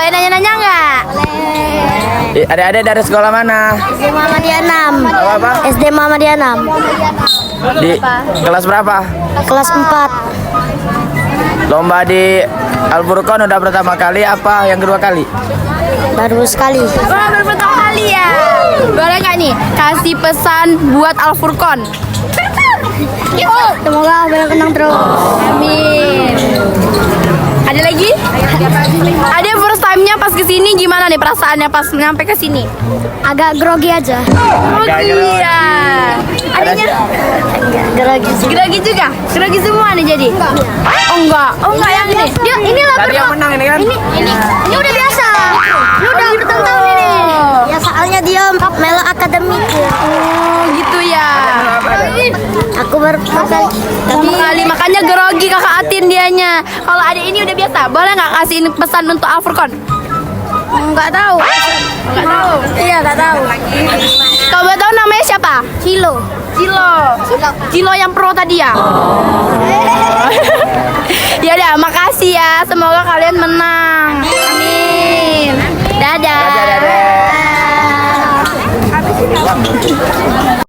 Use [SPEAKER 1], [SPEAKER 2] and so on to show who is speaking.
[SPEAKER 1] Boleh nanya-nanya nggak?
[SPEAKER 2] Adik-adik dari sekolah mana?
[SPEAKER 3] SD Muhammadiyah 6.
[SPEAKER 2] Apa?
[SPEAKER 3] SD Muhammadiyah 6.
[SPEAKER 2] Di kelas berapa?
[SPEAKER 3] Kelas 4.
[SPEAKER 2] Lomba di Al-Furqon udah pertama kali apa yang kedua kali?
[SPEAKER 3] Baru sekali.
[SPEAKER 1] Wah, baru pertama kali ya. Boleh nggak nih kasih pesan buat Al-Furqon?
[SPEAKER 3] Semoga berkenang terus.
[SPEAKER 1] Amin. Ada lagi? Ada first time-nya pas kesini gimana nih perasaannya pas nyampe ke sini?
[SPEAKER 3] Agak grogi aja.
[SPEAKER 1] Oh iya. Adanya
[SPEAKER 3] Grogi sih.
[SPEAKER 1] grogi juga? Grogi semua nih jadi? Oh enggak yang ini. Dia inilah
[SPEAKER 2] Tadi yang menang ini kan?
[SPEAKER 1] ini udah biasa.
[SPEAKER 3] Ini udah bertahun-tahun ini. Ya soalnya dia Melo Akademik.
[SPEAKER 1] Oh gitu ya.
[SPEAKER 3] Aku baru kali.
[SPEAKER 1] Tapi kali makanya grogi kakak Atin dianya. Kalau adik ini udah biasa, boleh nggak kasihin pesan untuk Al-Furqon?
[SPEAKER 3] Enggak tahu.
[SPEAKER 1] Nggak tahu.
[SPEAKER 3] Iya, enggak tahu.
[SPEAKER 1] Kau boleh tahu namanya siapa?
[SPEAKER 3] Cilo.
[SPEAKER 1] Cilo yang pro tadi ya. Ya udah, makasih ya. Semoga kalian menang.